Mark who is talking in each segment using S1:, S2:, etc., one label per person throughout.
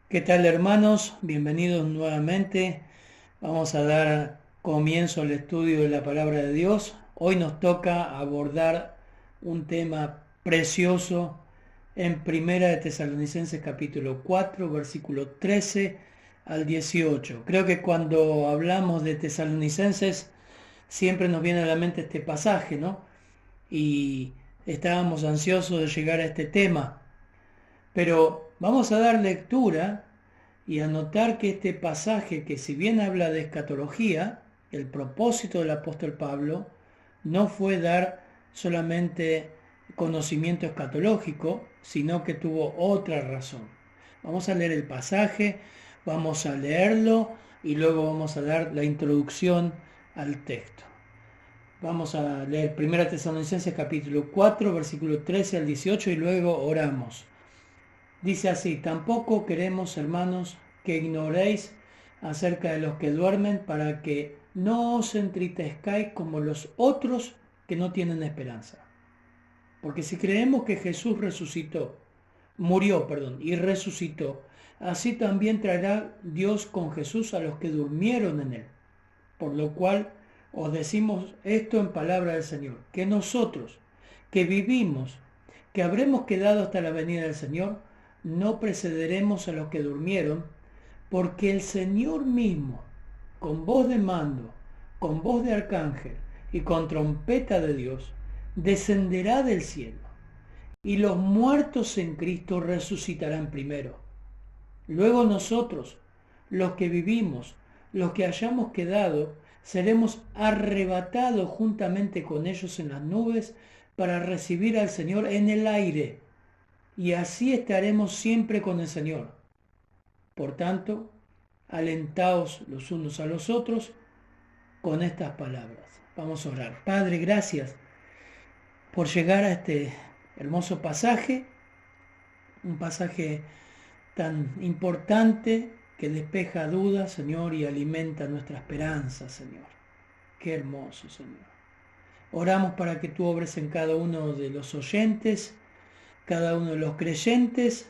S1: ¿Qué tal, hermanos? Bienvenidos nuevamente. Vamos a dar comienzo al estudio de la palabra de Dios. Hoy nos toca abordar un tema precioso en Primera de Tesalonicenses capítulo 4, versículo 13 al 18. Creo que cuando hablamos de Tesalonicenses siempre nos viene a la mente este pasaje, ¿no? Y estábamos ansiosos de llegar a este tema. Pero vamos a dar lectura y a notar que este pasaje, que si bien habla de escatología, el propósito del apóstol Pablo no fue dar solamente conocimiento escatológico, sino que tuvo otra razón. Vamos a leer el pasaje, vamos a leerlo y luego vamos a dar la introducción al texto. Vamos a leer 1 Tesalonicenses capítulo 4, versículo 13 al 18 y luego oramos. Dice así: tampoco queremos, hermanos, que ignoréis acerca de los que duermen, para que no os entristezcáis como los otros que no tienen esperanza. Porque si creemos que Jesús murió, y resucitó, así también traerá Dios con Jesús a los que durmieron en él. Por lo cual os decimos esto en palabra del Señor, que nosotros, que vivimos, que habremos quedado hasta la venida del Señor, no precederemos a los que durmieron, porque el Señor mismo, con voz de mando, con voz de arcángel y con trompeta de Dios, descenderá del cielo, y los muertos en Cristo resucitarán primero. Luego nosotros, los que vivimos, los que hayamos quedado, seremos arrebatados juntamente con ellos en las nubes para recibir al Señor en el aire, y así estaremos siempre con el Señor. Por tanto, alentaos los unos a los otros con estas palabras. Vamos a orar. Padre, gracias por llegar a este hermoso pasaje, un pasaje tan importante que despeja dudas, Señor, y alimenta nuestra esperanza, Señor. Qué hermoso, Señor. Oramos para que tú obres en cada uno de los oyentes, cada uno de los creyentes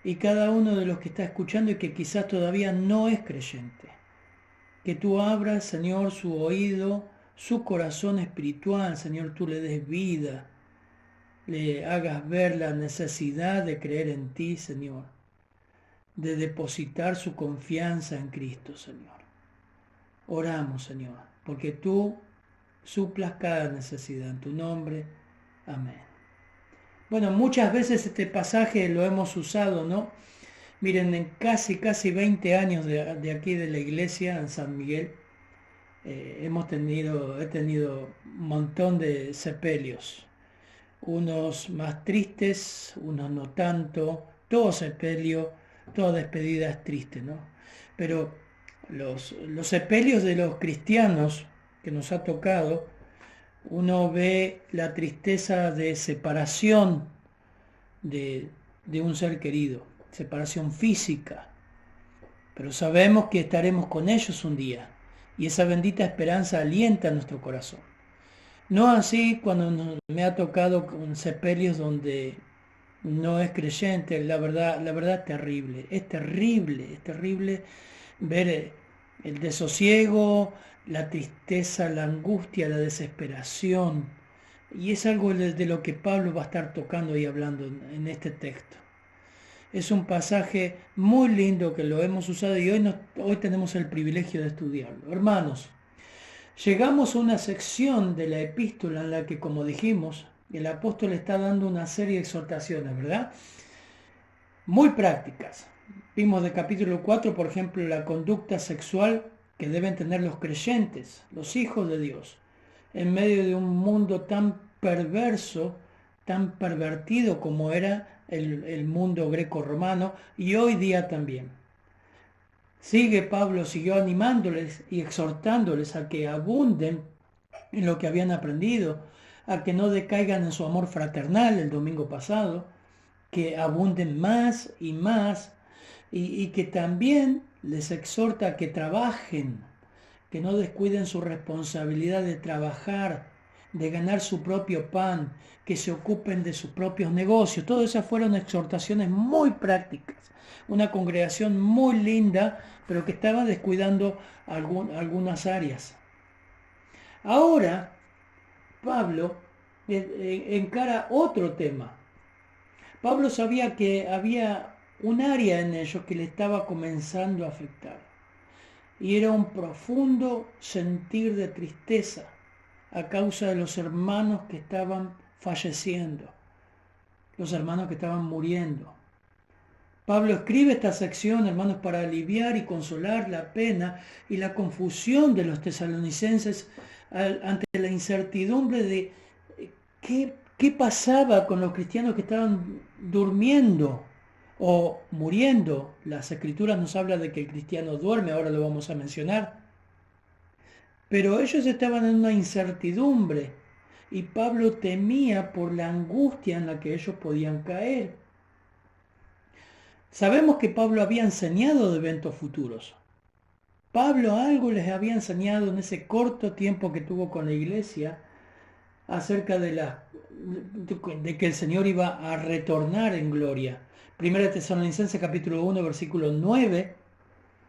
S1: y cada uno de los que está escuchando y que quizás todavía no es creyente. Que tú abras, Señor, su oído, su corazón espiritual, Señor, tú le des vida, le hagas ver la necesidad de creer en ti, Señor, de depositar su confianza en Cristo, Señor. Oramos, Señor, porque tú suplas cada necesidad en tu nombre. Amén. Bueno, muchas veces este pasaje lo hemos usado, ¿no? Miren, en casi 20 años de aquí de la iglesia en San Miguel, he tenido un montón de sepelios, unos más tristes, unos no tanto, todo sepelio, toda despedida es triste, ¿no? Pero los sepelios de los cristianos que nos ha tocado, uno ve la tristeza de separación de, de un ser querido, separación física, pero sabemos que estaremos con ellos un día y esa bendita esperanza alienta nuestro corazón. No así cuando me ha tocado con sepelios donde no es creyente, la verdad es terrible ver el desosiego, la tristeza, la angustia, la desesperación. Y es algo de lo que Pablo va a estar tocando y hablando en este texto. Es un pasaje muy lindo que lo hemos usado y hoy tenemos el privilegio de estudiarlo. Hermanos, llegamos a una sección de la epístola en la que, como dijimos, el apóstol está dando una serie de exhortaciones, ¿verdad? Muy prácticas. Vimos de capítulo 4, por ejemplo, la conducta sexual que deben tener los creyentes, los hijos de Dios, en medio de un mundo tan perverso, tan pervertido como era el mundo greco-romano y hoy día también. Siguió animándoles y exhortándoles a que abunden en lo que habían aprendido, a que no decaigan en su amor fraternal el domingo pasado, que abunden más y más y que también les exhorta a que trabajen, que no descuiden su responsabilidad de trabajar, de ganar su propio pan, que se ocupen de sus propios negocios. Todas esas fueron exhortaciones muy prácticas. Una congregación muy linda, pero que estaba descuidando algunas áreas. Ahora, Pablo encara otro tema. Pablo sabía que había un área en ellos que le estaba comenzando a afectar. Y era un profundo sentir de tristeza a causa de los hermanos que estaban falleciendo, los hermanos que estaban muriendo. Pablo escribe esta sección, hermanos, para aliviar y consolar la pena y la confusión de los tesalonicenses ante la incertidumbre de qué pasaba con los cristianos que estaban durmiendo o muriendo. Las escrituras nos hablan de que el cristiano duerme, ahora lo vamos a mencionar. Pero ellos estaban en una incertidumbre y Pablo temía por la angustia en la que ellos podían caer. Sabemos que Pablo había enseñado de eventos futuros. Pablo algo les había enseñado en ese corto tiempo que tuvo con la iglesia acerca de que el Señor iba a retornar en gloria. Primera Tesalonicenses capítulo 1 versículo 9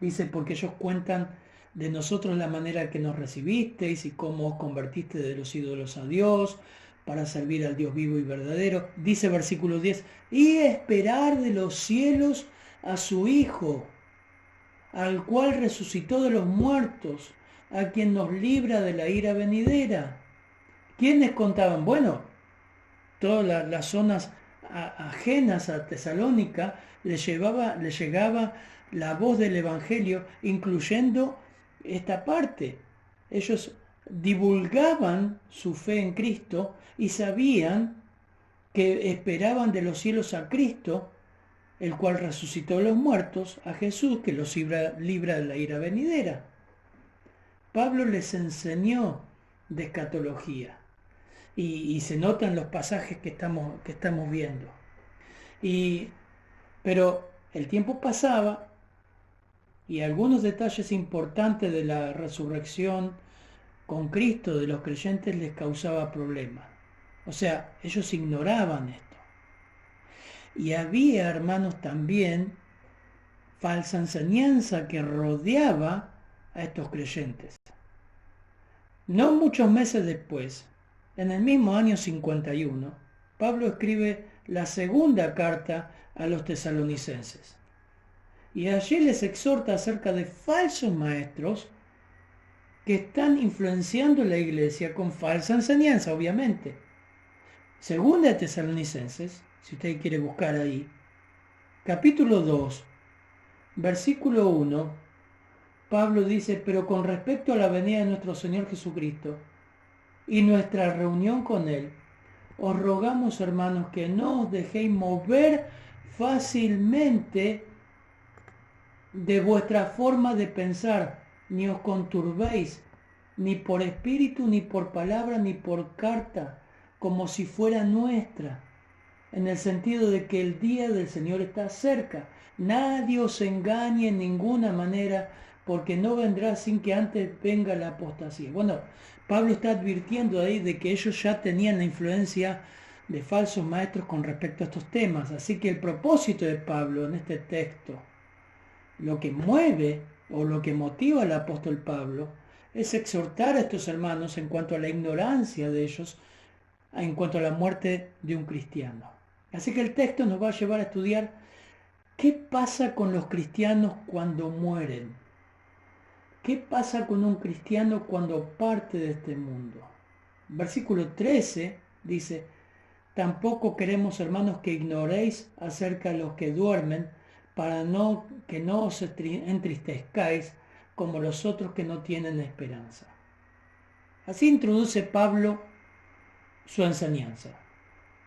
S1: dice: porque ellos cuentan de nosotros la manera que nos recibisteis y cómo os convertiste de los ídolos a Dios para servir al Dios vivo y verdadero. Dice versículo 10: y esperar de los cielos a su Hijo, al cual resucitó de los muertos, a quien nos libra de la ira venidera. ¿Quiénes contaban? Bueno, todas las zonas ajenas a Tesalónica les llegaba la voz del Evangelio, incluyendo esta parte. Ellos divulgaban su fe en Cristo y sabían que esperaban de los cielos a Cristo, el cual resucitó de los muertos, a Jesús, que los libra de la ira venidera. Pablo les enseñó de escatología y se notan los pasajes que estamos viendo. Pero el tiempo pasaba y algunos detalles importantes de la resurrección con Cristo de los creyentes les causaba problemas. O sea, ellos ignoraban esto. Y había, hermanos, también falsa enseñanza que rodeaba a estos creyentes. No muchos meses después, en el mismo año 51, Pablo escribe la segunda carta a los tesalonicenses. Y allí les exhorta acerca de falsos maestros que están influenciando la iglesia con falsa enseñanza, obviamente. Segunda de Tesalonicenses, si usted quiere buscar ahí, capítulo 2, versículo 1, Pablo dice: pero con respecto a la venida de nuestro Señor Jesucristo y nuestra reunión con Él, os rogamos, hermanos, que no os dejéis mover fácilmente de vuestra forma de pensar, ni os conturbéis, ni por espíritu, ni por palabra, ni por carta, como si fuera nuestra, en el sentido de que el día del Señor está cerca. Nadie os engañe en ninguna manera, porque no vendrá sin que antes venga la apostasía. Bueno, Pablo está advirtiendo ahí de que ellos ya tenían la influencia de falsos maestros con respecto a estos temas. Así que el propósito de Pablo en este texto, lo que mueve o lo que motiva al apóstol Pablo, es exhortar a estos hermanos en cuanto a la ignorancia de ellos, en cuanto a la muerte de un cristiano. Así que el texto nos va a llevar a estudiar qué pasa con los cristianos cuando mueren. ¿Qué pasa con un cristiano cuando parte de este mundo? Versículo 13 dice: tampoco queremos, hermanos, que ignoréis acerca de los que duermen, para que no os entristezcáis como los otros que no tienen esperanza. Así introduce Pablo su enseñanza,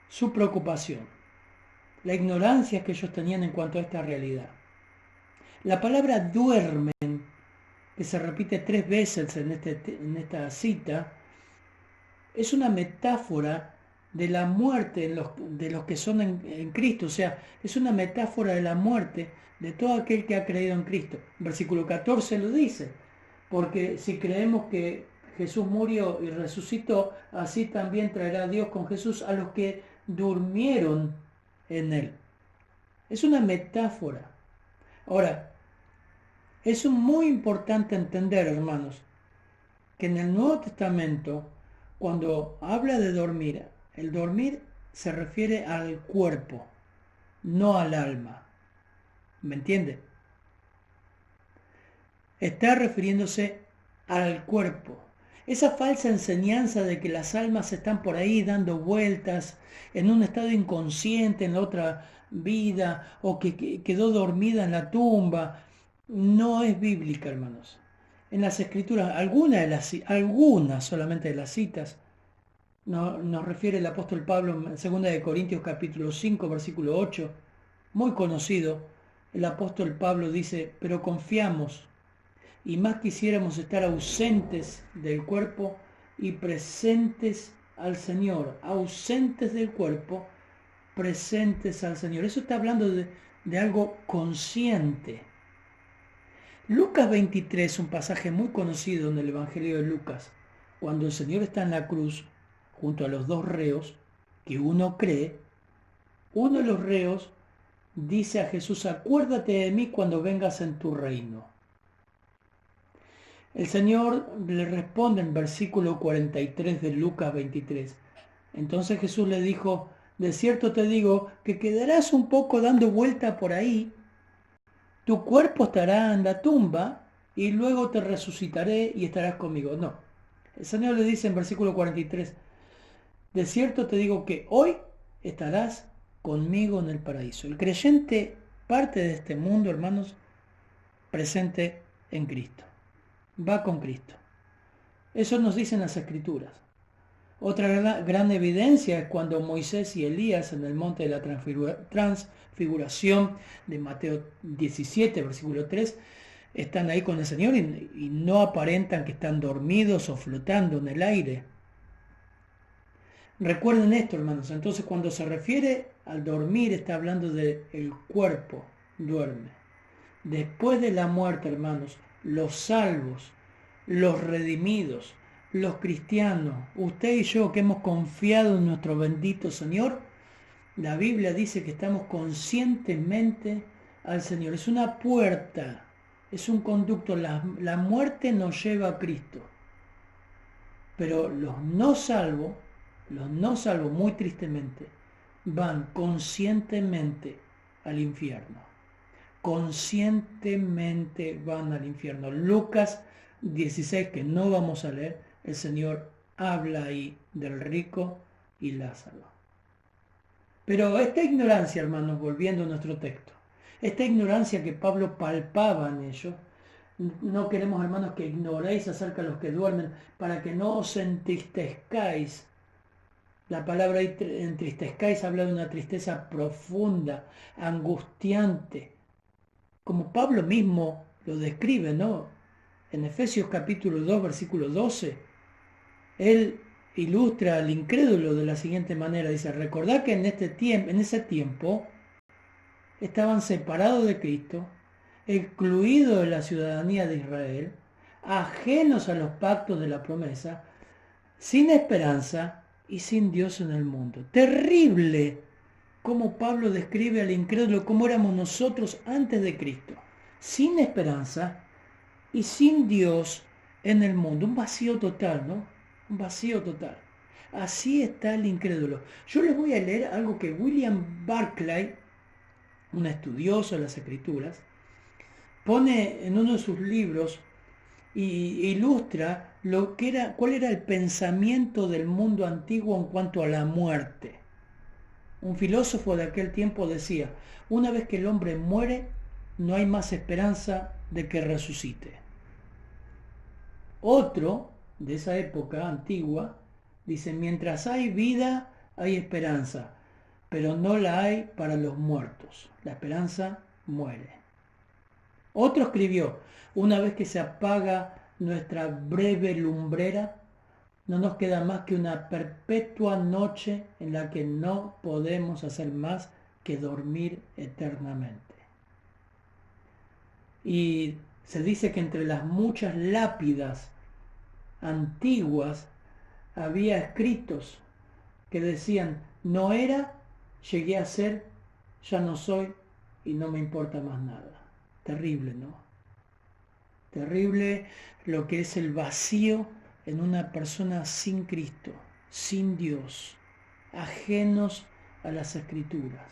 S1: su preocupación, la ignorancia que ellos tenían en cuanto a esta realidad. La palabra duermen, que se repite 3 veces en esta cita, es una metáfora de la muerte de los que son en Cristo. O sea, es una metáfora de la muerte de todo aquel que ha creído en Cristo. Versículo 14 lo dice: porque si creemos que Jesús murió y resucitó, así también traerá Dios con Jesús a los que durmieron en él. Es una metáfora. Ahora, es muy importante entender, hermanos, que en el Nuevo Testamento, cuando habla de dormir, el dormir se refiere al cuerpo, no al alma. ¿Me entiende? Está refiriéndose al cuerpo. Esa falsa enseñanza de que las almas están por ahí dando vueltas en un estado inconsciente en la otra vida o que quedó dormida en la tumba, no es bíblica, hermanos. En las escrituras, algunas solamente de las citas, nos refiere el apóstol Pablo en 2 Corintios capítulo 5, versículo 8, muy conocido. El apóstol Pablo dice, pero confiamos y más quisiéramos estar ausentes del cuerpo y presentes al Señor, ausentes del cuerpo, presentes al Señor. Eso está hablando de algo consciente. Lucas 23, un pasaje muy conocido en el Evangelio de Lucas, cuando el Señor está en la cruz junto a los dos reos, que uno cree, uno de los reos dice a Jesús, acuérdate de mí cuando vengas en tu reino. El Señor le responde en versículo 43 de Lucas 23. Entonces Jesús le dijo, de cierto te digo que quedarás un poco dando vuelta por ahí, tu cuerpo estará en la tumba y luego te resucitaré y estarás conmigo. No, el Señor le dice en versículo 43, de cierto te digo que hoy estarás conmigo en el paraíso. El creyente parte de este mundo, hermanos, presente en Cristo. Va con Cristo. Eso nos dicen las Escrituras. Otra gran evidencia es cuando Moisés y Elías en el monte de la transfiguración de Mateo 17, versículo 3, están ahí con el Señor y no aparentan que están dormidos o flotando en el aire. Recuerden esto, hermanos. Entonces, cuando se refiere al dormir, está hablando del cuerpo duerme. Después de la muerte, hermanos, los salvos, los redimidos, los cristianos, usted y yo que hemos confiado en nuestro bendito Señor, la Biblia dice que estamos conscientemente al Señor. Es una puerta, es un conducto. La muerte nos lleva a Cristo. Pero los no salvos, muy tristemente, van conscientemente al infierno. Conscientemente van al infierno. Lucas 16, que no vamos a leer, el Señor habla ahí del rico y Lázaro. Pero esta ignorancia, hermanos, volviendo a nuestro texto, esta ignorancia que Pablo palpaba en ellos, no queremos, hermanos, que ignoréis acerca de los que duermen, para que no os entristezcáis. La palabra entristezcáis habla de una tristeza profunda, angustiante, como Pablo mismo lo describe, ¿no? En Efesios capítulo 2, versículo 12, él ilustra al incrédulo de la siguiente manera. Dice, recordad que en ese tiempo estaban separados de Cristo, excluidos de la ciudadanía de Israel, ajenos a los pactos de la promesa, sin esperanza y sin Dios en el mundo. Terrible como Pablo describe al incrédulo, como éramos nosotros antes de Cristo, sin esperanza y sin Dios en el mundo. Un vacío total, ¿no? Un vacío total. Así está el incrédulo. Yo les voy a leer algo que William Barclay, un estudioso de las Escrituras, pone en uno de sus libros y ilustra cuál era el pensamiento del mundo antiguo en cuanto a la muerte. Un filósofo de aquel tiempo decía, una vez que el hombre muere, no hay más esperanza de que resucite. Otro, de esa época antigua, dice, mientras hay vida, hay esperanza, pero no la hay para los muertos. La esperanza muere. Otro escribió, una vez que se apaga nuestra breve lumbrera, no nos queda más que una perpetua noche en la que no podemos hacer más que dormir eternamente. Y se dice que entre las muchas lápidas antiguas había escritos que decían, no era, llegué a ser, ya no soy y no me importa más nada. Terrible, ¿no? Terrible lo que es el vacío en una persona sin Cristo, sin Dios, ajenos a las Escrituras.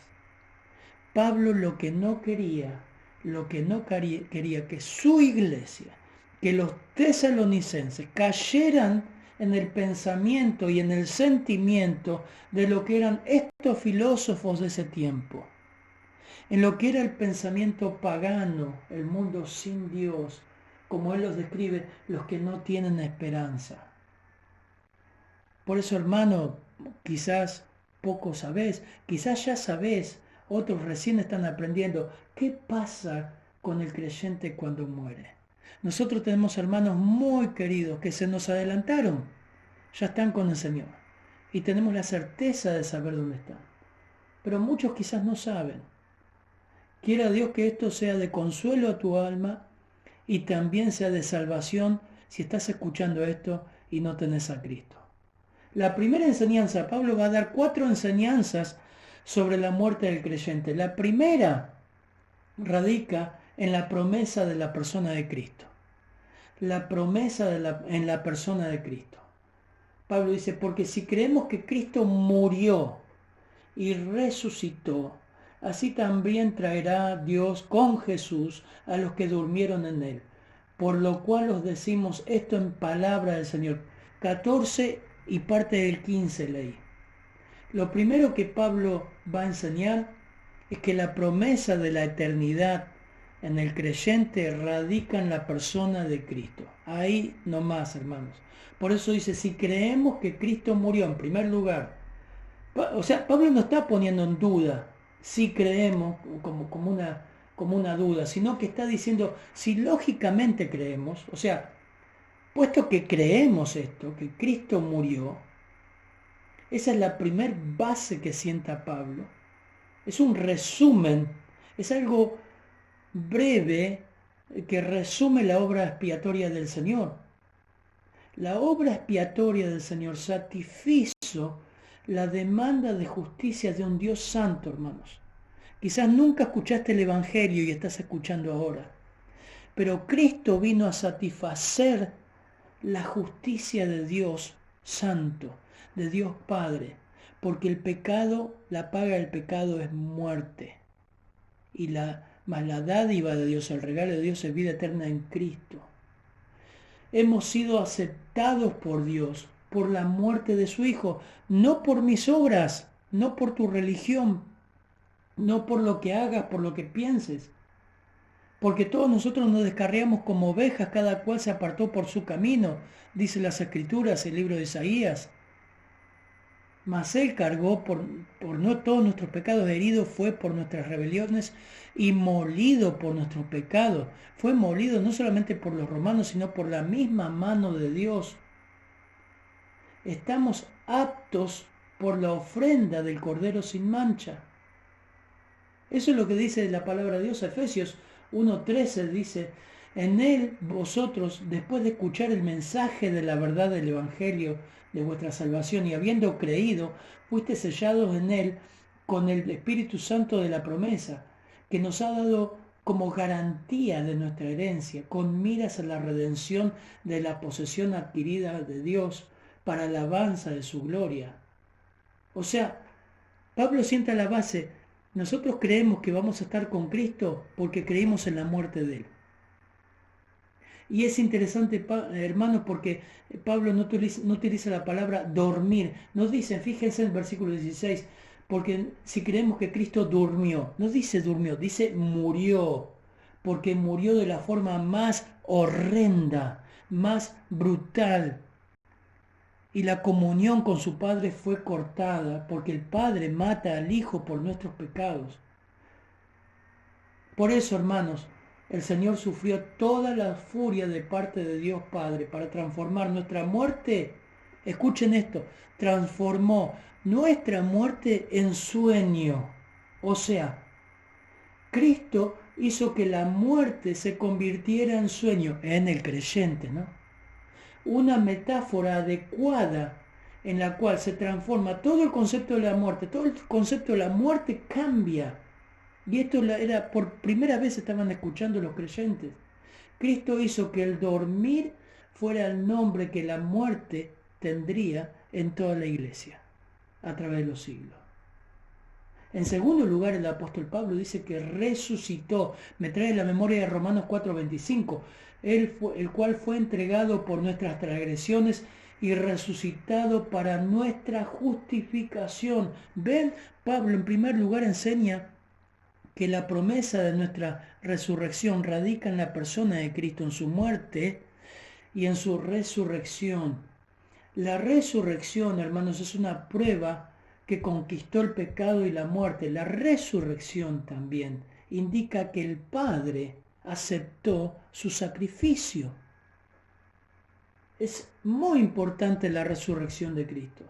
S1: Pablo lo que no quería que su iglesia, que los tesalonicenses cayeran en el pensamiento y en el sentimiento de lo que eran estos filósofos de ese tiempo, en lo que era el pensamiento pagano, el mundo sin Dios, como él los describe, los que no tienen esperanza. Por eso, hermano, quizás poco sabés, quizás ya sabés, otros recién están aprendiendo qué pasa con el creyente cuando muere. Nosotros tenemos hermanos muy queridos que se nos adelantaron, ya están con el Señor y tenemos la certeza de saber dónde están. Pero muchos quizás no saben. Quiera Dios que esto sea de consuelo a tu alma y también sea de salvación si estás escuchando esto y no tenés a Cristo. La primera enseñanza, Pablo va a dar 4 enseñanzas sobre la muerte del creyente. La primera radica en la promesa de la persona de Cristo. La promesa en la persona de Cristo. Pablo dice, porque si creemos que Cristo murió y resucitó, así también traerá Dios con Jesús a los que durmieron en él. Por lo cual os decimos esto en palabra del Señor. 14 y parte del 15 leí. Lo primero que Pablo va a enseñar es que la promesa de la eternidad en el creyente radica en la persona de Cristo. Ahí nomás, hermanos. Por eso dice, si creemos que Cristo murió en primer lugar, o sea, Pablo no está poniendo en duda si creemos como una duda, sino que está diciendo, si lógicamente creemos, o sea, puesto que creemos esto, que Cristo murió, esa es la primer base que sienta Pablo. Es un resumen, es algo breve que resume la obra expiatoria del Señor. La obra expiatoria del Señor satisfizo la demanda de justicia de un Dios santo, hermanos. Quizás nunca escuchaste el Evangelio y estás escuchando ahora, pero Cristo vino a satisfacer la justicia de Dios santo, de Dios Padre, porque el pecado, la paga del pecado es muerte, y más la dádiva de Dios, el regalo de Dios es vida eterna en Cristo. Hemos sido aceptados por Dios por la muerte de su Hijo, no por mis obras, no por tu religión, no por lo que hagas, por lo que pienses, porque todos nosotros nos descarriamos como ovejas, cada cual se apartó por su camino, dice las Escrituras, el libro de Isaías. Mas Él cargó por no todos nuestros pecados, herido fue por nuestras rebeliones y molido por nuestros pecados. Fue molido no solamente por los romanos, sino por la misma mano de Dios. Estamos aptos por la ofrenda del Cordero sin mancha. Eso es lo que dice la palabra de Dios. Efesios 1:13 dice, en Él vosotros, después de escuchar el mensaje de la verdad del Evangelio de vuestra salvación y habiendo creído, fuiste sellados en Él con el Espíritu Santo de la promesa, que nos ha dado como garantía de nuestra herencia, con miras a la redención de la posesión adquirida de Dios para alabanza de su gloria. O sea, Pablo sienta la base. Nosotros creemos que vamos a estar con Cristo porque creímos en la muerte de Él. Y es interesante, hermanos, porque Pablo no utiliza la palabra dormir. Nos dice, fíjense en el versículo 16, porque si creemos que Cristo durmió, no dice durmió, dice murió, porque murió de la forma más horrenda, más brutal. Y la comunión con su Padre fue cortada, porque el Padre mata al Hijo por nuestros pecados. Por eso, hermanos, el Señor sufrió toda la furia de parte de Dios Padre para transformar nuestra muerte. Escuchen esto, transformó nuestra muerte en sueño. O sea, Cristo hizo que la muerte se convirtiera en sueño en el creyente, ¿no? una metáfora adecuada en la cual se transforma todo el concepto de la muerte, todo el concepto de la muerte cambia. Y esto era por primera vez estaban escuchando los creyentes. Cristo hizo que el dormir fuera el nombre que la muerte tendría en toda la iglesia a través de los siglos. En segundo lugar, el apóstol Pablo dice que resucitó. Me trae la memoria de Romanos 4:25, el cual fue entregado por nuestras transgresiones y resucitado para nuestra justificación. ¿Ven? Pablo en primer lugar enseña que la promesa de nuestra resurrección radica en la persona de Cristo, en su muerte y en su resurrección. La resurrección, hermanos, es una prueba que conquistó el pecado y la muerte. La resurrección también indica que el Padre aceptó su sacrificio. Es muy importante la resurrección de Cristo.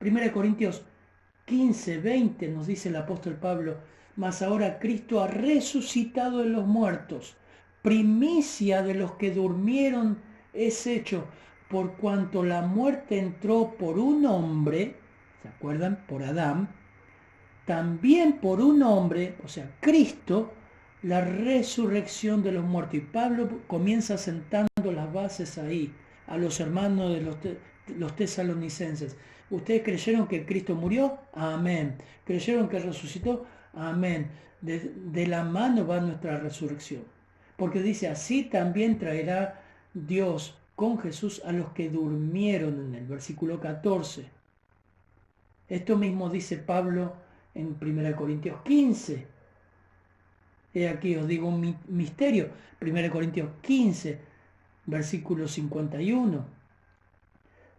S1: 1 Corintios 15:20 nos dice el apóstol Pablo: mas ahora Cristo ha resucitado de los muertos, primicia de los que durmieron es hecho, por cuanto la muerte entró por un hombre, ¿se acuerdan? Por Adán, también por un hombre, o sea, Cristo, la resurrección de los muertos. Y Pablo comienza sentando las bases ahí, a los hermanos de los tesalonicenses. ¿Ustedes creyeron que Cristo murió? Amén. ¿Creyeron que resucitó? Amén. De la mano va nuestra resurrección. Porque dice, así también traerá Dios con Jesús a los que durmieron en el versículo 14. Esto mismo dice Pablo en 1 Corintios 15. He aquí os digo un misterio. 1 Corintios 15, versículo 51.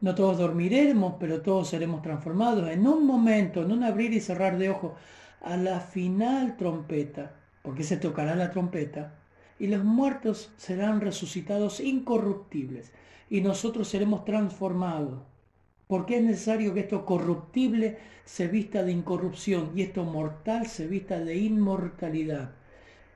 S1: No todos dormiremos, pero todos seremos transformados en un momento, en un abrir y cerrar de ojos, a la final trompeta, porque se tocará la trompeta, y los muertos serán resucitados incorruptibles, y nosotros seremos transformados, porque es necesario que esto corruptible se vista de incorrupción, y esto mortal se vista de inmortalidad.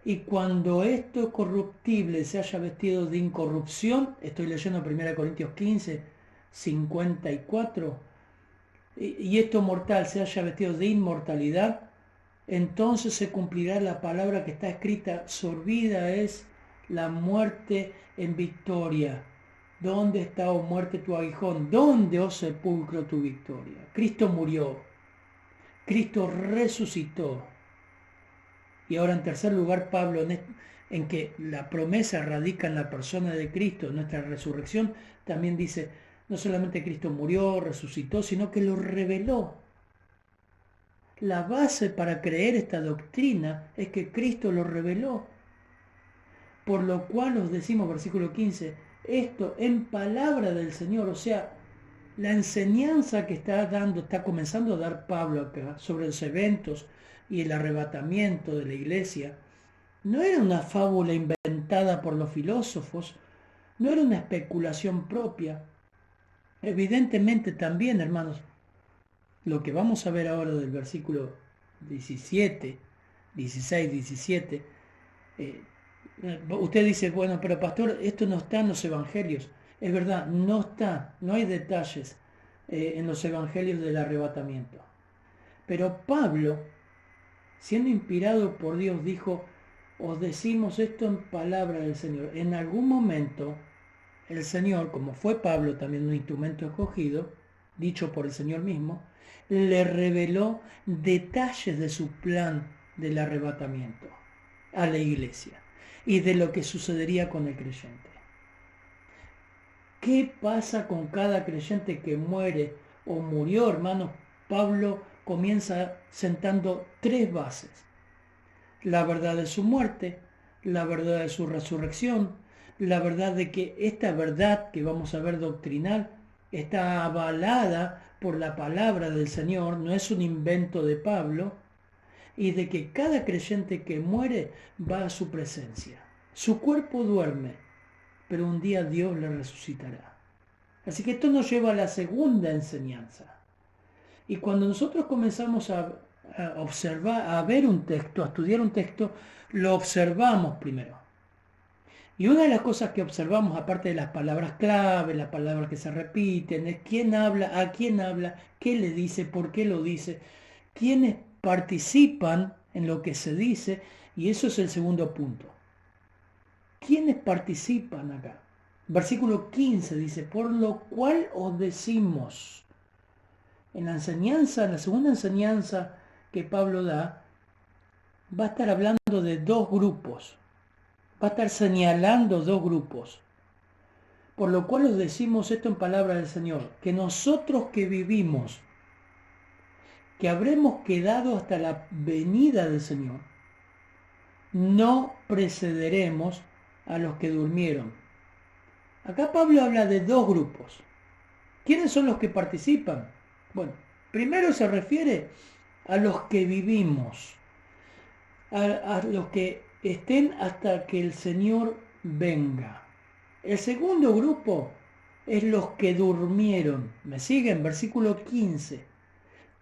S1: Y cuando esto corruptible se haya vestido de incorrupción, estoy leyendo 1 Corintios 15, 54, y esto mortal se haya vestido de inmortalidad, entonces se cumplirá la palabra que está escrita: sorbida es la muerte en victoria. ¿Dónde está, oh muerte, tu aguijón? ¿Dónde, oh sepulcro, tu victoria? Cristo murió, Cristo resucitó. Y ahora, en tercer lugar, Pablo, en que la promesa radica en la persona de Cristo, en nuestra resurrección, también dice: no solamente Cristo murió, resucitó, sino que lo reveló. La base para creer esta doctrina es que Cristo lo reveló. Por lo cual os decimos, versículo 15, esto en palabra del Señor. O sea, la enseñanza que está comenzando a dar Pablo acá sobre los eventos y el arrebatamiento de la iglesia, no era una fábula inventada por los filósofos, no era una especulación propia. Evidentemente también, hermanos, lo que vamos a ver ahora del versículo 17, 16, 17, usted dice, bueno, pero pastor, esto no está en los evangelios. Es verdad, no está, no hay detalles en los evangelios del arrebatamiento. Pero Pablo, siendo inspirado por Dios, dijo: os decimos esto en palabra del Señor. En algún momento el Señor, como fue Pablo también un instrumento escogido, dicho por el Señor mismo, le reveló detalles de su plan del arrebatamiento a la iglesia y de lo que sucedería con el creyente. ¿Qué pasa con cada creyente que muere o murió, hermanos? Pablo comienza sentando tres bases: la verdad de su muerte, la verdad de su resurrección, la verdad de que esta verdad que vamos a ver doctrinal está avalada por la palabra del Señor, no es un invento de Pablo, y de que cada creyente que muere va a su presencia. Su cuerpo duerme, pero un día Dios le resucitará. Así que esto nos lleva a la segunda enseñanza. Y cuando nosotros comenzamos a observar, a ver un texto, a estudiar un texto, lo observamos primero. Y una de las cosas que observamos, aparte de las palabras clave, las palabras que se repiten, es quién habla, a quién habla, qué le dice, por qué lo dice, quiénes participan en lo que se dice, y eso es el segundo punto. ¿Quiénes participan acá? Versículo 15 dice, por lo cual os decimos, en la enseñanza, en la segunda enseñanza que Pablo da, va a estar hablando de dos grupos, va a estar señalando dos grupos. Por lo cual os decimos esto en palabra del Señor, que nosotros que vivimos, que habremos quedado hasta la venida del Señor, no precederemos a los que durmieron. Acá Pablo habla de dos grupos. ¿Quiénes son los que participan? Bueno, primero se refiere a los que vivimos, a los que estén hasta que el Señor venga. El segundo grupo es los que durmieron. ¿Me siguen? Versículo 15.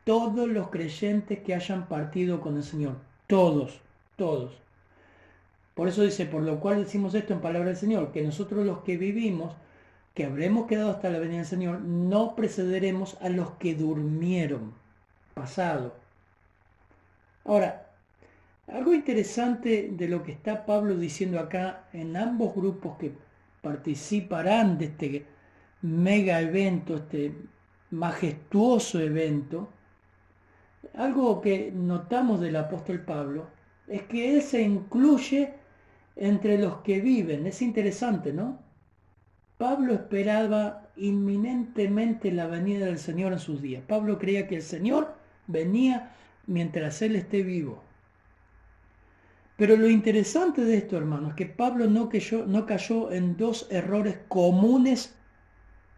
S1: Todos los creyentes que hayan partido con el Señor. Todos, todos. Por eso dice, por lo cual decimos esto en palabra del Señor, que nosotros los que vivimos, que habremos quedado hasta la venida del Señor, no precederemos a los que durmieron. Pasado. Ahora, algo interesante de lo que está Pablo diciendo acá en ambos grupos que participarán de este mega evento, este majestuoso evento, algo que notamos del apóstol Pablo es que él se incluye entre los que viven. Es interesante, ¿no? Pablo esperaba inminentemente la venida del Señor en sus días. Pablo creía que el Señor venía mientras él esté vivo. Pero lo interesante de esto, hermanos, es que Pablo no cayó en dos errores comunes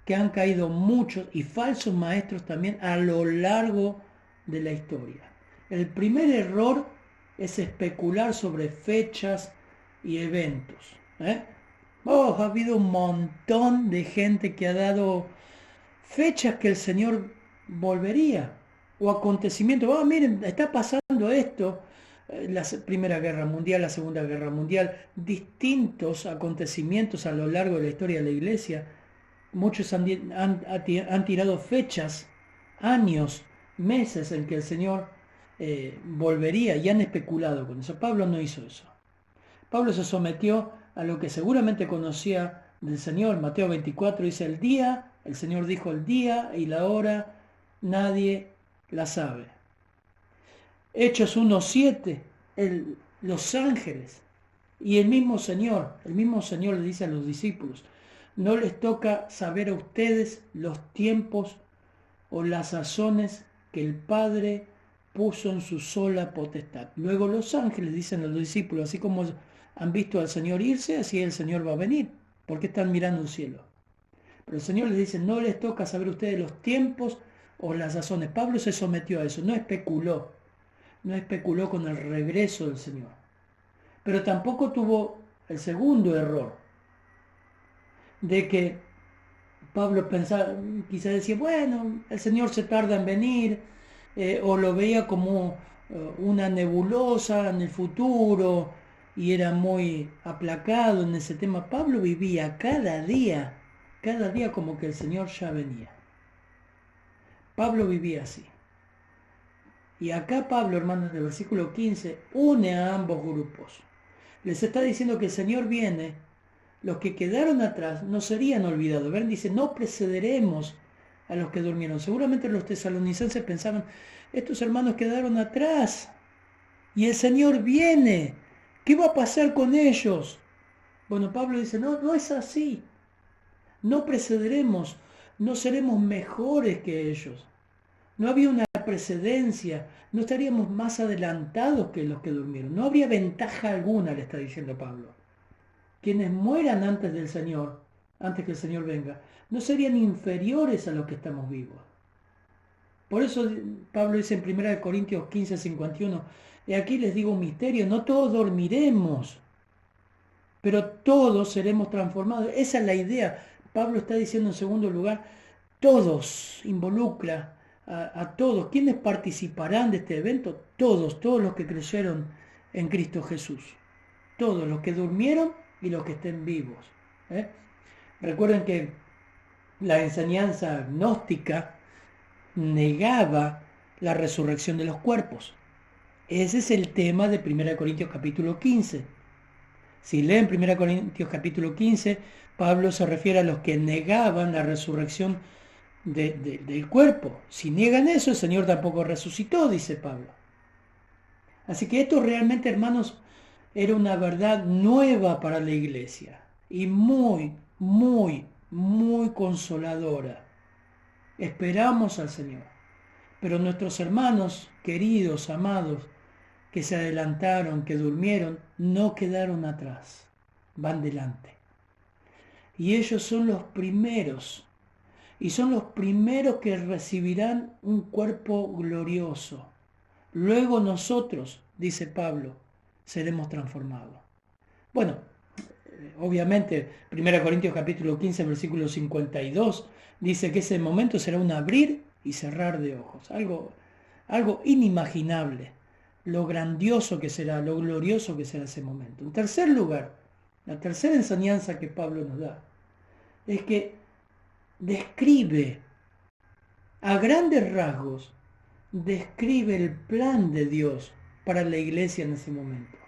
S1: que han caído muchos y falsos maestros también a lo largo de la historia. El primer error es especular sobre fechas y eventos. Ha habido un montón de gente que ha dado fechas que el Señor volvería, o acontecimientos. Miren, está pasando esto, la Primera Guerra Mundial, la Segunda Guerra Mundial, distintos acontecimientos a lo largo de la historia de la Iglesia. Muchos han tirado fechas, años, meses en que el Señor volvería, y han especulado con eso. Pablo no hizo eso. Pablo se sometió a lo que seguramente conocía del Señor. Mateo 24 dice el día, el Señor dijo el día y la hora, nadie la sabe. Hechos 1:7, los ángeles y el mismo Señor le dice a los discípulos, no les toca saber a ustedes los tiempos o las sazones que el Padre puso en su sola potestad. Luego los ángeles dicen a los discípulos, así como han visto al Señor irse, así el Señor va a venir, porque están mirando el cielo. Pero el Señor les dice, no les toca saber a ustedes los tiempos o las sazones. Pablo se sometió a eso, no especuló con el regreso del Señor. Pero tampoco tuvo el segundo error, de que Pablo pensaba, quizás decía, bueno, el Señor se tarda en venir, o lo veía como una nebulosa en el futuro, y era muy aplacado en ese tema. Pablo vivía cada día como que el Señor ya venía. Pablo vivía así. Y acá Pablo, hermanos, en el versículo 15, une a ambos grupos. Les está diciendo que el Señor viene, los que quedaron atrás no serían olvidados. Ven, dice, no precederemos a los que durmieron. Seguramente los tesalonicenses pensaban, estos hermanos quedaron atrás y el Señor viene. ¿Qué va a pasar con ellos? Bueno, Pablo dice, no es así. No precederemos, no seremos mejores que ellos. No había una precedencia, no estaríamos más adelantados que los que durmieron. No habría ventaja alguna, le está diciendo Pablo. Quienes mueran antes del Señor, antes que el Señor venga, no serían inferiores a los que estamos vivos. Por eso Pablo dice en 1 Corintios 15:51, y aquí les digo un misterio, no todos dormiremos, pero todos seremos transformados. Esa es la idea. Pablo está diciendo en segundo lugar, todos, involucra a todos. ¿Quiénes participarán de este evento? Todos los que creyeron en Cristo Jesús. Todos los que durmieron y los que estén vivos. ¿eh? Recuerden que la enseñanza gnóstica negaba la resurrección de los cuerpos. Ese es el tema de 1 Corintios capítulo 15. Si leen 1 Corintios capítulo 15, Pablo se refiere a los que negaban la resurrección del cuerpo. Si niegan eso, el Señor tampoco resucitó, dice Pablo. Así que esto realmente, hermanos, era una verdad nueva para la iglesia y muy, muy, muy consoladora. Esperamos al Señor, pero nuestros hermanos queridos, amados, que se adelantaron, que durmieron, no quedaron atrás, van delante. Y ellos son los primeros, y son los primeros que recibirán un cuerpo glorioso. Luego nosotros, dice Pablo, seremos transformados. Bueno, obviamente, 1 Corintios capítulo 15, versículo 52, dice que ese momento será un abrir y cerrar de ojos, algo inimaginable, lo grandioso que será, lo glorioso que será ese momento. En tercer lugar, la tercera enseñanza que Pablo nos da es que describe a grandes rasgos, describe el plan de Dios para la iglesia en ese momento.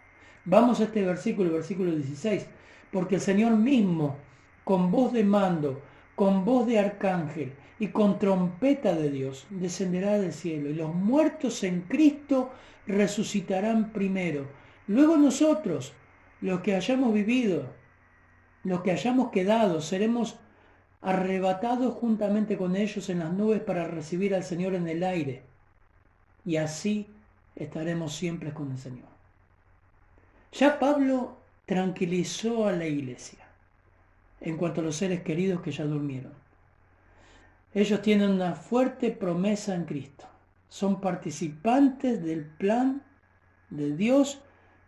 S1: Vamos a este versículo 16, porque el Señor mismo, con voz de mando, con voz de arcángel y con trompeta de Dios, descenderá del cielo, y los muertos en Cristo resucitarán primero. Luego nosotros, los que hayamos vivido, los que hayamos quedado, seremos arrebatados juntamente con ellos en las nubes para recibir al Señor en el aire. Y así estaremos siempre con el Señor. Ya Pablo tranquilizó a la iglesia en cuanto a los seres queridos que ya durmieron. Ellos tienen una fuerte promesa en Cristo. Son participantes del plan de Dios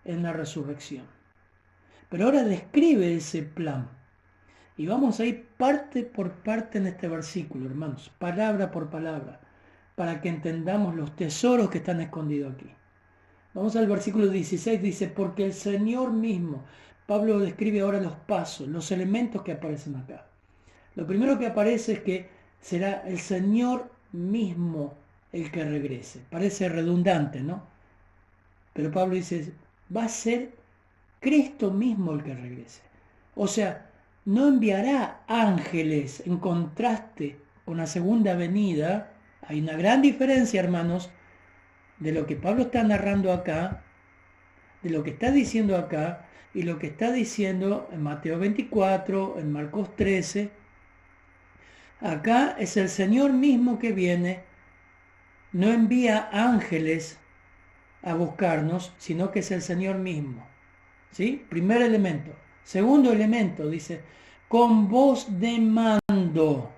S1: en la resurrección. Pero ahora describe ese plan. Y vamos a ir parte por parte en este versículo, hermanos, palabra por palabra, para que entendamos los tesoros que están escondidos aquí. Vamos al versículo 16, dice, porque el Señor mismo, Pablo describe ahora los pasos, los elementos que aparecen acá. Lo primero que aparece es que será el Señor mismo el que regrese. Parece redundante, ¿no? Pero Pablo dice, va a ser Cristo mismo el que regrese. O sea, no enviará ángeles en contraste con la segunda venida. Hay una gran diferencia, hermanos, de lo que Pablo está narrando acá, de lo que está diciendo acá, y lo que está diciendo en Mateo 24, en Marcos 13. Acá es el Señor mismo que viene, no envía ángeles a buscarnos, sino que es el Señor mismo. ¿Sí? Primer elemento. Segundo elemento, dice, con voz de mando.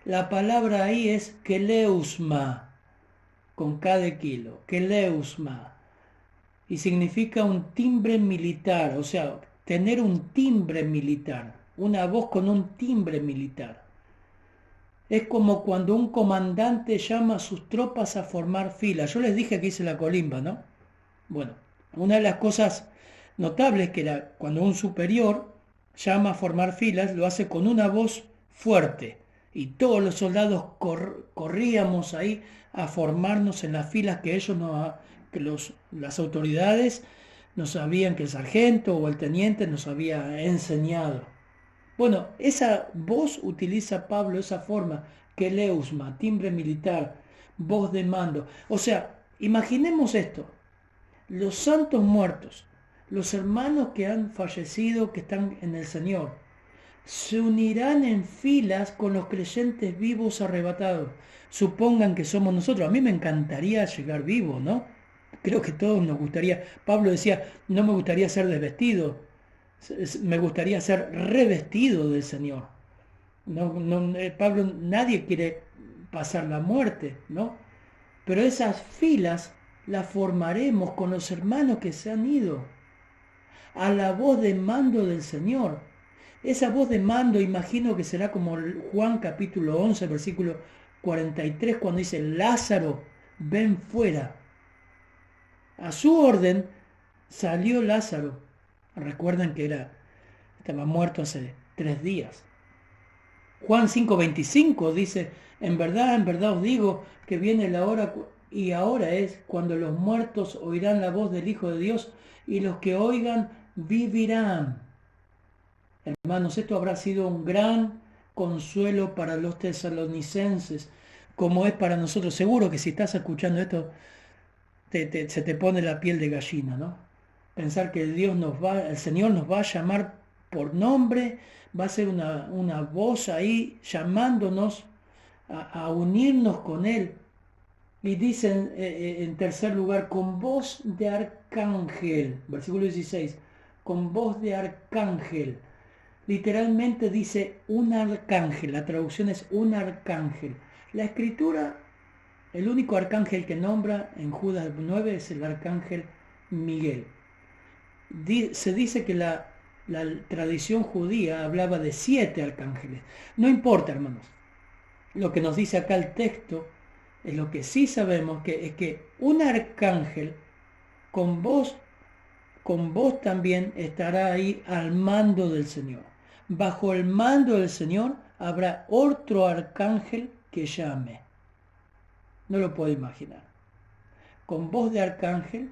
S1: La palabra ahí es keleusma, con cada kilo, keleusma. Y significa un timbre militar, o sea, tener un timbre militar, una voz con un timbre militar. Es como cuando un comandante llama a sus tropas a formar fila. Yo les dije que hice la colimba, ¿no? Bueno, una de las cosas notables que era cuando un superior llama a formar filas, lo hace con una voz fuerte. Y todos los soldados corríamos ahí a formarnos en las filas que ellos las autoridades nos sabían, que el sargento o el teniente nos había enseñado. Bueno, esa voz utiliza Pablo, esa forma, keleusma, timbre militar, voz de mando. O sea, imaginemos esto, los santos muertos, los hermanos que han fallecido, que están en el Señor, se unirán en filas con los creyentes vivos arrebatados. Supongan que somos nosotros. A mí me encantaría llegar vivo, ¿no? Creo que todos nos gustaría. Pablo decía, no me gustaría ser desvestido, me gustaría ser revestido del Señor. Pablo, nadie quiere pasar la muerte, ¿no? Pero esas filas las formaremos con los hermanos que se han ido a la voz de mando del Señor. Esa voz de mando imagino que será como Juan capítulo 11, versículo 43, cuando dice, Lázaro, ven fuera. A su orden salió Lázaro. Recuerden que era Estaba muerto hace 3 días. Juan 5:25 dice, en verdad os digo que viene la hora y ahora es cuando los muertos oirán la voz del Hijo de Dios y los que oigan vivirán. Hermanos, esto habrá sido un gran consuelo para los tesalonicenses, como es para nosotros. Seguro que si estás escuchando esto, se te pone la piel de gallina, ¿no? Pensar que el Señor nos va a llamar por nombre, va a ser una voz ahí llamándonos a unirnos con Él. Y dicen en tercer lugar, con voz de arcángel, versículo 16, con voz de arcángel. Literalmente dice un arcángel, la traducción es un arcángel. La escritura, el único arcángel que nombra en Judas 9 es el arcángel Miguel. Se dice que la tradición judía hablaba de 7 arcángeles. No importa, hermanos. Lo que nos dice acá el texto es lo que sí sabemos, es que un arcángel con voz también estará ahí al mando del Señor. Bajo el mando del Señor habrá otro arcángel que llame. No lo puedo imaginar. Con voz de arcángel,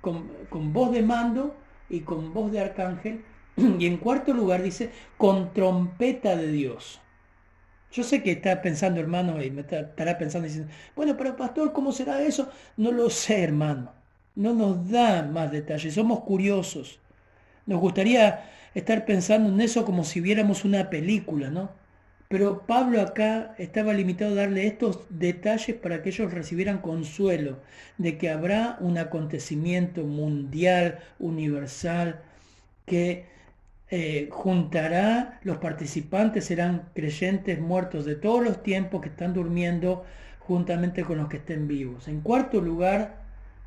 S1: con voz de mando y con voz de arcángel. Y en cuarto lugar dice, con trompeta de Dios. Yo sé que está pensando, hermano, y me estará pensando diciendo, bueno, pero pastor, ¿cómo será eso? No lo sé, hermano. No nos da más detalles, somos curiosos. Nos gustaría estar pensando en eso como si viéramos una película, ¿no? Pero Pablo acá estaba limitado a darle estos detalles para que ellos recibieran consuelo de que habrá un acontecimiento mundial, universal, que juntará, los participantes serán creyentes muertos de todos los tiempos que están durmiendo juntamente con los que estén vivos. En cuarto lugar,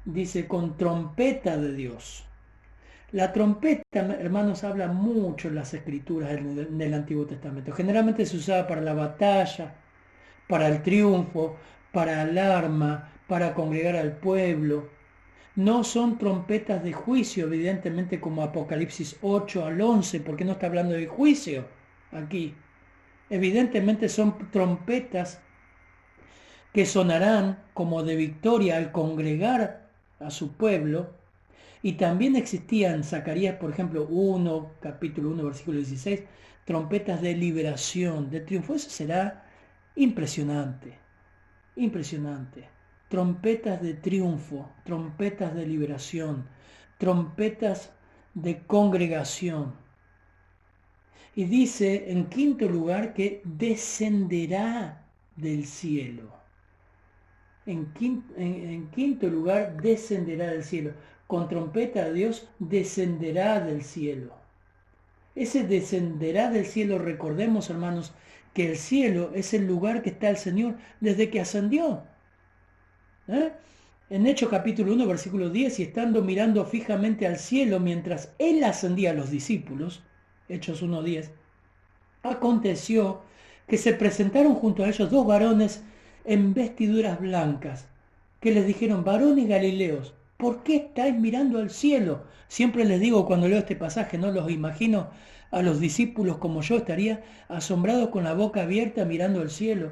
S1: dice con trompeta de Dios. La trompeta, hermanos, habla mucho en las escrituras en el Antiguo Testamento. Generalmente se usaba para la batalla, para el triunfo, para alarma, para congregar al pueblo. No son trompetas de juicio, evidentemente, como Apocalipsis 8 al 11, porque no está hablando de juicio aquí. Evidentemente son trompetas que sonarán como de victoria al congregar a su pueblo. Y también existían en Zacarías, por ejemplo, capítulo 1, versículo 16, trompetas de liberación, de triunfo. Eso será impresionante, impresionante. Trompetas de triunfo, trompetas de liberación, trompetas de congregación. Y dice en quinto lugar que descenderá del cielo. En quinto lugar, descenderá del cielo. Con trompeta de Dios descenderá del cielo. Ese descenderá del cielo, recordemos, hermanos, que el cielo es el lugar que está el Señor desde que ascendió. En Hechos capítulo 1, versículo 10, y estando mirando fijamente al cielo mientras él ascendía a los discípulos, Hechos 1:10, aconteció que se presentaron junto a ellos 2 varones en vestiduras blancas, que les dijeron, varones galileos, ¿por qué estáis mirando al cielo? Siempre les digo cuando leo este pasaje, no los imagino a los discípulos como yo estaría, asombrados con la boca abierta mirando al cielo.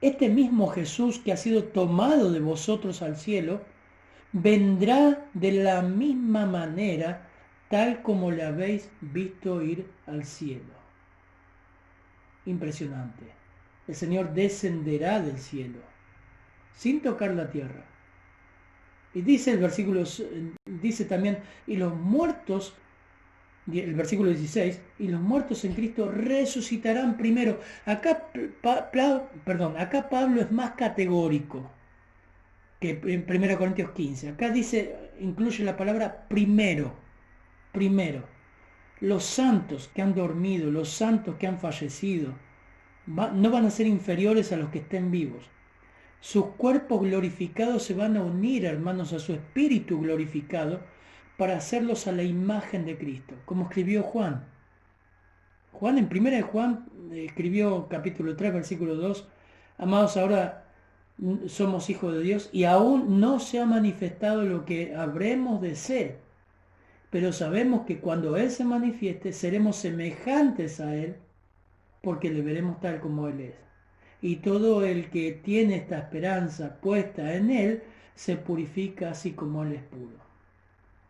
S1: Este mismo Jesús que ha sido tomado de vosotros al cielo, vendrá de la misma manera, tal como le habéis visto ir al cielo. Impresionante. El Señor descenderá del cielo, sin tocar la tierra. Y dice el versículo, dice también, y los muertos, el versículo 16, y los muertos en Cristo resucitarán primero. Acá Pablo es más categórico que en 1 Corintios 15. Acá dice, incluye la palabra primero. Los santos que han dormido, los santos que han fallecido, no van a ser inferiores a los que estén vivos. Sus cuerpos glorificados se van a unir, hermanos, a su espíritu glorificado para hacerlos a la imagen de Cristo, como escribió Juan. Juan en 1 de Juan escribió capítulo 3, versículo 2, amados, ahora somos hijos de Dios y aún no se ha manifestado lo que habremos de ser, pero sabemos que cuando Él se manifieste seremos semejantes a Él porque le veremos tal como Él es. Y todo el que tiene esta esperanza puesta en Él se purifica así como Él es puro.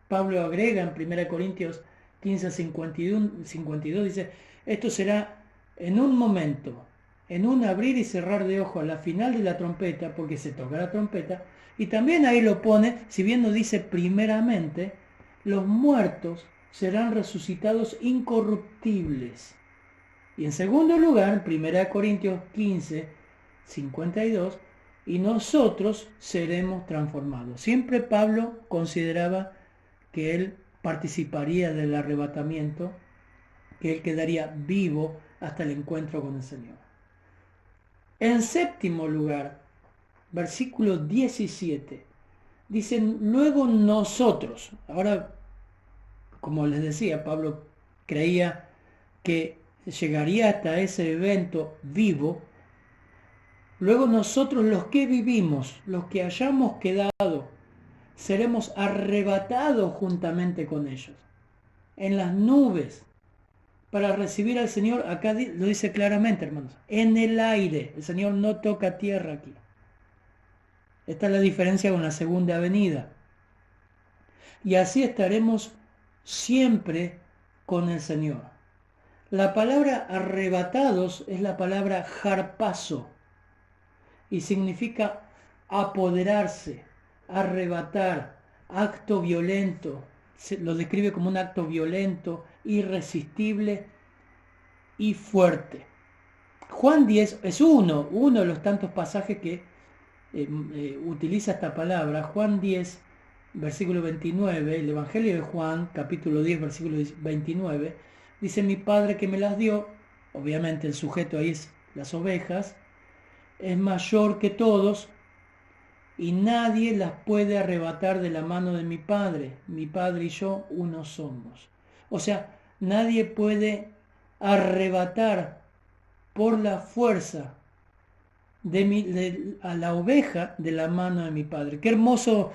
S1: Pablo agrega en 1 Corintios 15, 52, dice, esto será en un momento, en un abrir y cerrar de ojos a la final de la trompeta, porque se toca la trompeta, y también ahí lo pone, si bien no dice primeramente, los muertos serán resucitados incorruptibles. Y en segundo lugar, 1 Corintios 15, 52, y nosotros seremos transformados. Siempre Pablo consideraba que él participaría del arrebatamiento, que él quedaría vivo hasta el encuentro con el Señor. En séptimo lugar, versículo 17, dicen, luego nosotros, ahora, como les decía, Pablo creía que llegaría hasta ese evento vivo. Luego nosotros, los que vivimos, los que hayamos quedado, seremos arrebatados juntamente con ellos en las nubes para recibir al Señor. Acá lo dice claramente, hermanos, en el aire. El Señor no toca tierra aquí. Esta es la diferencia con la segunda venida. Y así estaremos siempre con el Señor. La palabra arrebatados es la palabra harpazo y significa apoderarse, arrebatar, acto violento. Lo describe como un acto violento, irresistible y fuerte. Juan 10 es uno de los tantos pasajes que utiliza esta palabra. Juan 10, versículo 29, el Evangelio de Juan, capítulo 10, versículo 29, dice, mi Padre que me las dio, obviamente el sujeto ahí es las ovejas, es mayor que todos y nadie las puede arrebatar de la mano de mi Padre. Mi Padre y yo uno somos. O sea, nadie puede arrebatar por la fuerza a la oveja de la mano de mi Padre. Qué hermoso,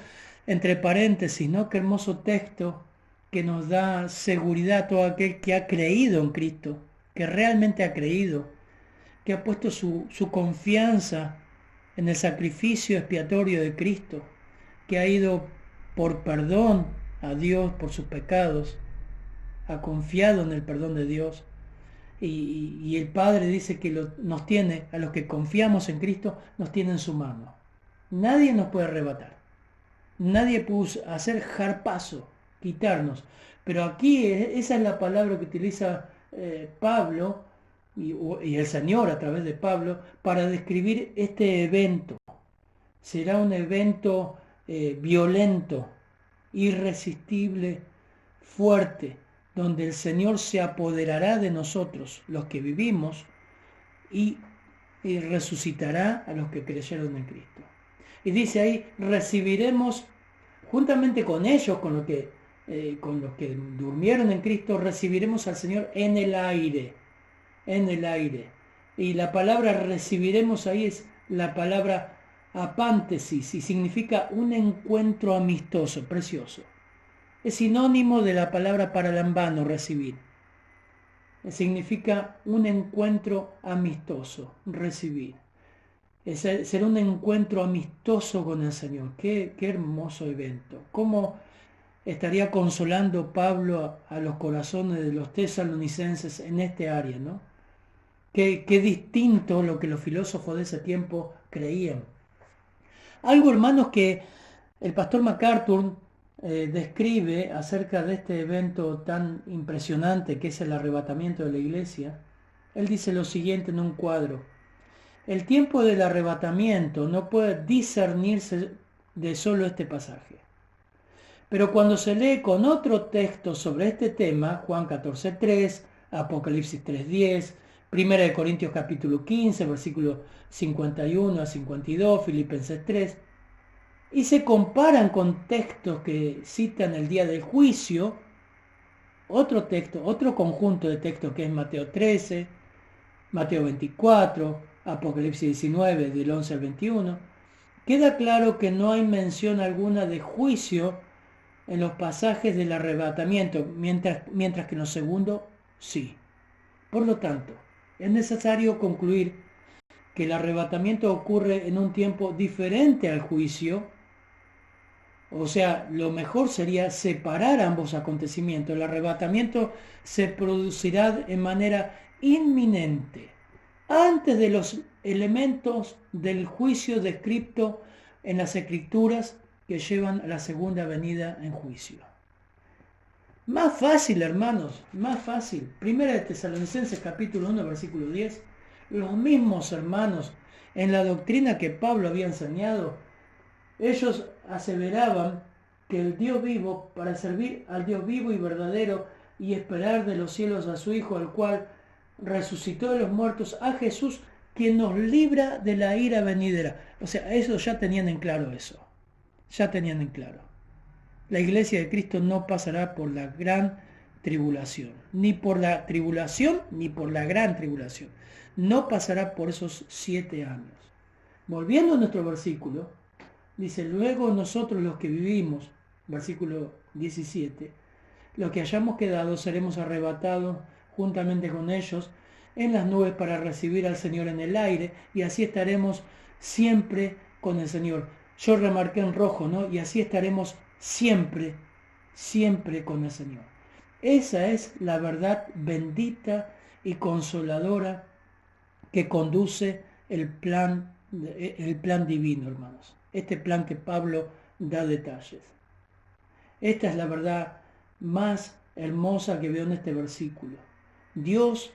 S1: entre paréntesis, ¿no? Qué hermoso texto que nos da seguridad a todo aquel que ha creído en Cristo, que realmente ha creído, que ha puesto su confianza en el sacrificio expiatorio de Cristo, que ha ido por perdón a Dios por sus pecados, ha confiado en el perdón de Dios. Y el Padre dice que nos tiene, a los que confiamos en Cristo, nos tiene en su mano. Nadie nos puede arrebatar. Nadie puede hacer harpazo, quitarnos. Pero aquí esa es la palabra que utiliza Pablo y el Señor a través de Pablo para describir este evento. Será un evento violento, irresistible, fuerte, donde el Señor se apoderará de nosotros, los que vivimos, y resucitará a los que creyeron en Cristo. Y dice ahí, recibiremos juntamente con ellos, con los que durmieron en Cristo, recibiremos al Señor en el aire. En el aire. Y la palabra recibiremos ahí es la palabra apántesis y significa un encuentro amistoso, precioso. Es sinónimo de la palabra paralambano, recibir. Significa un encuentro amistoso, recibir. Será un encuentro amistoso con el Señor. Qué hermoso evento. ¿Cómo estaría consolando Pablo a los corazones de los tesalonicenses en este área, ¿no? Qué distinto lo que los filósofos de ese tiempo creían. Algo, hermanos, que el pastor MacArthur describe acerca de este evento tan impresionante que es el arrebatamiento de la iglesia. Él dice lo siguiente en un cuadro: el tiempo del arrebatamiento no puede discernirse de solo este pasaje, pero cuando se lee con otro texto sobre este tema, Juan 14:3, Apocalipsis 3:10, 1 Corintios capítulo 15, versículos 51 a 52, Filipenses 3, y se comparan con textos que citan el día del juicio, otro texto, otro conjunto de textos que es Mateo 13, Mateo 24, Apocalipsis 19, del 11 al 21, queda claro que no hay mención alguna de juicio en los pasajes del arrebatamiento, mientras que en los segundos sí. Por lo tanto, es necesario concluir que el arrebatamiento ocurre en un tiempo diferente al juicio. O sea, lo mejor sería separar ambos acontecimientos. El arrebatamiento se producirá en manera inminente, antes de los elementos del juicio descrito en las Escrituras que llevan a la segunda venida en juicio. Más fácil, hermanos, más fácil. Primera de Tesalonicenses capítulo 1, versículo 10. Los mismos hermanos, en la doctrina que Pablo había enseñado, ellos aseveraban que el Dios vivo, para servir al Dios vivo y verdadero y esperar de los cielos a su Hijo, el cual resucitó de los muertos, a Jesús, quien nos libra de la ira venidera. O sea, eso ya tenían en claro eso. Ya tenían en claro. La iglesia de Cristo no pasará por la gran tribulación. Ni por la tribulación, ni por la gran tribulación. No pasará por esos 7 años. Volviendo a nuestro versículo, dice, luego nosotros los que vivimos, versículo 17, los que hayamos quedado seremos arrebatados juntamente con ellos en las nubes para recibir al Señor en el aire, y así estaremos siempre con el Señor. Yo remarqué en rojo, ¿no? Y así estaremos siempre, siempre con el Señor. Esa es la verdad bendita y consoladora que conduce el plan divino, hermanos. Este plan que Pablo da detalles. Esta es la verdad más hermosa que veo en este versículo. Dios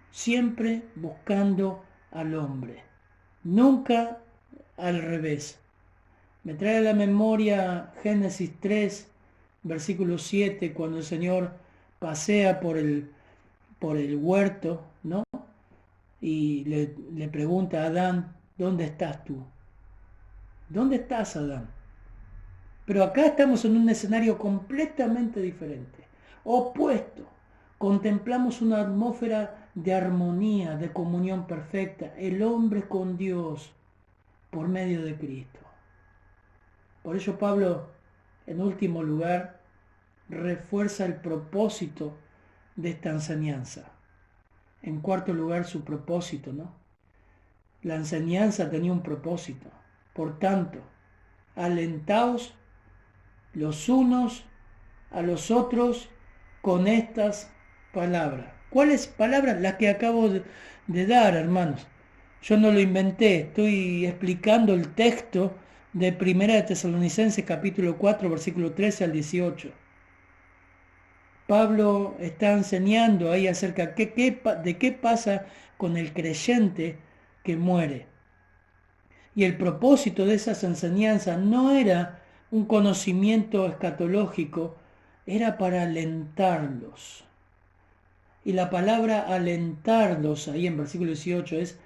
S1: siempre buscando al hombre, nunca al revés. Me trae a la memoria Génesis 3, versículo 7, cuando el Señor pasea por el huerto, ¿no? Y le pregunta a Adán, ¿dónde estás tú? ¿Dónde estás, Adán? Pero acá estamos en un escenario completamente diferente, opuesto. Contemplamos una atmósfera de armonía, de comunión perfecta, el hombre con Dios por medio de Cristo. Por ello Pablo, en último lugar, refuerza el propósito de esta enseñanza. En cuarto lugar, su propósito, ¿no? La enseñanza tenía un propósito. Por tanto, alentaos los unos a los otros con estas palabras. ¿Cuáles palabras? Las que acabo de dar, hermanos. Yo no lo inventé, estoy explicando el texto de Primera de Tesalonicenses capítulo 4, versículo 13 al 18. Pablo está enseñando ahí acerca de qué pasa con el creyente que muere. Y el propósito de esas enseñanzas no era un conocimiento escatológico, era para alentarlos. Y la palabra alentarlos, ahí en versículo 18, es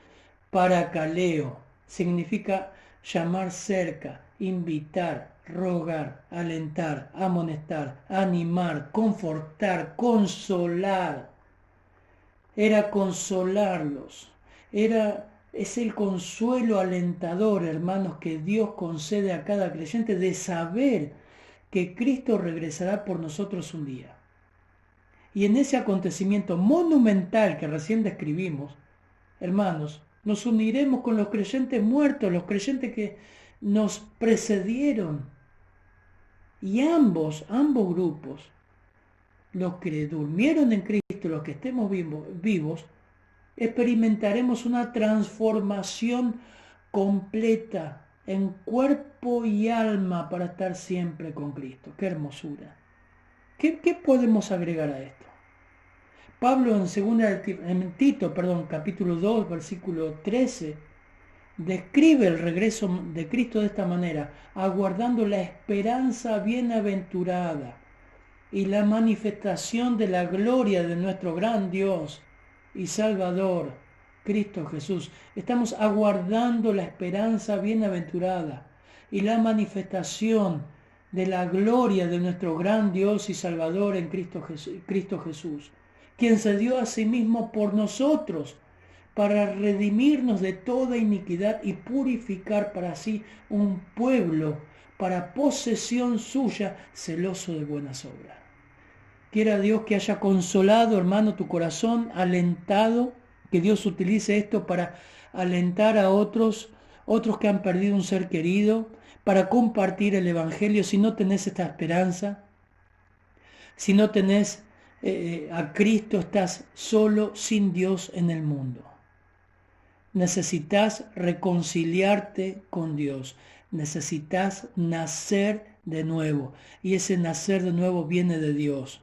S1: paracaleo. Significa llamar cerca, invitar, rogar, alentar, amonestar, animar, confortar, consolar. Era consolarlos. Es el consuelo alentador, hermanos, que Dios concede a cada creyente de saber que Cristo regresará por nosotros un día. Y en ese acontecimiento monumental que recién describimos, hermanos, nos uniremos con los creyentes muertos, los creyentes que nos precedieron. Y ambos grupos, los que durmieron en Cristo, los que estemos vivos, experimentaremos una transformación completa en cuerpo y alma para estar siempre con Cristo. ¡Qué hermosura! ¿Qué podemos agregar a esto? Pablo en Tito, capítulo 2, versículo 13, describe el regreso de Cristo de esta manera, aguardando la esperanza bienaventurada y la manifestación de la gloria de nuestro gran Dios y Salvador, Cristo Jesús. Estamos aguardando la esperanza bienaventurada y la manifestación de la gloria de nuestro gran Dios y Salvador en Cristo Jesús, quien se dio a sí mismo por nosotros para redimirnos de toda iniquidad y purificar para sí un pueblo para posesión suya, celoso de buenas obras. Quiera Dios que haya consolado, hermano, tu corazón, alentado, que Dios utilice esto para alentar a otros que han perdido un ser querido, para compartir el Evangelio. Si no tenés esta esperanza, si no tenés a Cristo, estás solo, sin Dios en el mundo. Necesitas reconciliarte con Dios. Necesitas nacer de nuevo. Y ese nacer de nuevo viene de Dios.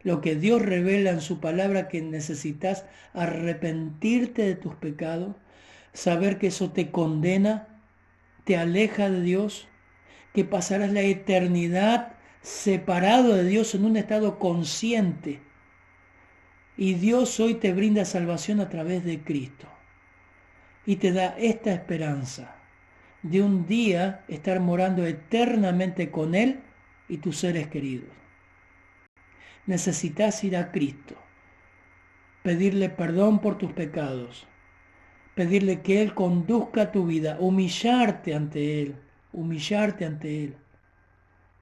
S1: Lo que Dios revela en su palabra, que necesitas arrepentirte de tus pecados, saber que eso te condena, te aleja de Dios, que pasarás la eternidad separado de Dios en un estado consciente. Y Dios hoy te brinda salvación a través de Cristo. Y te da esta esperanza de un día estar morando eternamente con Él y tus seres queridos. Necesitas ir a Cristo, pedirle perdón por tus pecados, pedirle que Él conduzca tu vida, humillarte ante Él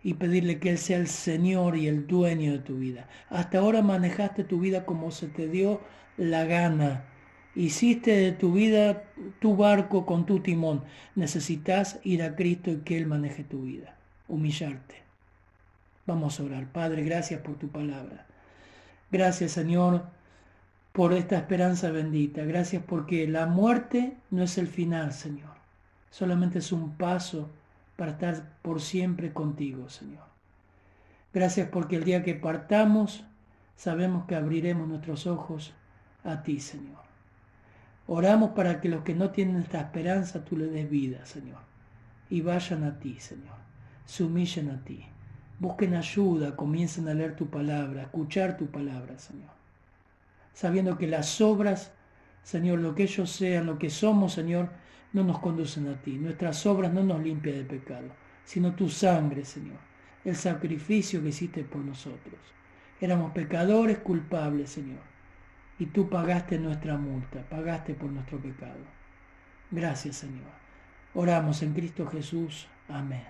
S1: y pedirle que Él sea el Señor y el dueño de tu vida. Hasta ahora manejaste tu vida como se te dio la gana. Hiciste de tu vida tu barco con tu timón. Necesitas ir a Cristo y que Él maneje tu vida. Humillarte. Vamos a orar. Padre, gracias por tu palabra. Gracias, Señor, por esta esperanza bendita. Gracias porque la muerte no es el final, Señor. Solamente es un paso para estar por siempre contigo, Señor. Gracias porque el día que partamos, sabemos que abriremos nuestros ojos a ti, Señor. Oramos para que los que no tienen esta esperanza, tú le des vida, Señor. Y vayan a ti, Señor. Se humillen a ti. Busquen ayuda, comiencen a leer tu palabra, a escuchar tu palabra, Señor. Sabiendo que las obras, Señor, lo que ellos sean, lo que somos, Señor, no nos conducen a ti. Nuestras obras no nos limpian de pecado, sino tu sangre, Señor. El sacrificio que hiciste por nosotros. Éramos pecadores culpables, Señor. Y tú pagaste nuestra multa, pagaste por nuestro pecado. Gracias, Señor. Oramos en Cristo Jesús. Amén.